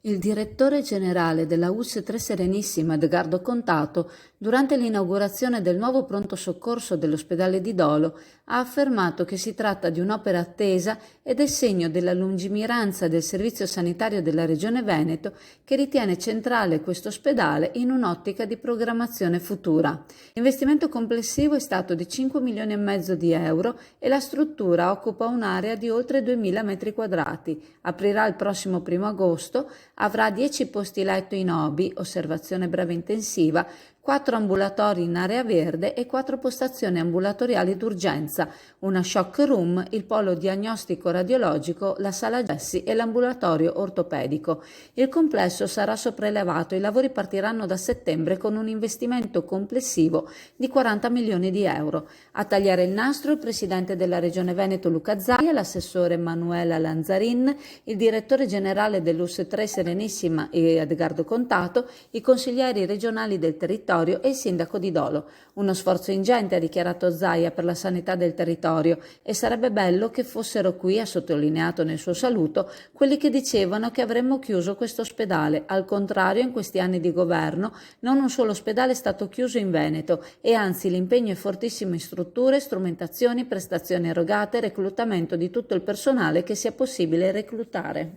Il direttore generale della US 3 Serenissima, Edgardo Contato, durante l'inaugurazione del nuovo pronto soccorso dell'ospedale di Dolo, ha affermato che si tratta di un'opera attesa ed è segno della lungimiranza del servizio sanitario della Regione Veneto, che ritiene centrale questo ospedale in un'ottica di programmazione futura. L'investimento complessivo è stato di 5 milioni e mezzo di euro e la struttura occupa un'area di oltre 2000 metri quadrati. Aprirà il prossimo 1 agosto. Avrà 10 posti letto in OBI, osservazione breve intensiva, 4 ambulatori in area verde e 4 postazioni ambulatoriali d'urgenza, una shock room, il polo diagnostico radiologico, la sala gessi e l'ambulatorio ortopedico. Il complesso sarà sopraelevato e i lavori partiranno da settembre con un investimento complessivo di 40 milioni di euro. A tagliare il nastro il presidente della Regione Veneto Luca Zaia, l'assessore Manuela Lanzarin, il direttore generale dell'US 3 Serenissima Edgardo Contato, i consiglieri regionali del territorio e il sindaco di Dolo. Uno sforzo ingente, ha dichiarato Zaia, per la sanità del territorio, e sarebbe bello che fossero qui, ha sottolineato nel suo saluto, quelli che dicevano che avremmo chiuso questo ospedale. Al contrario, in questi anni di governo non un solo ospedale è stato chiuso in Veneto e anzi l'impegno è fortissimo in strutture, strumentazioni, prestazioni erogate, reclutamento di tutto il personale che sia possibile reclutare.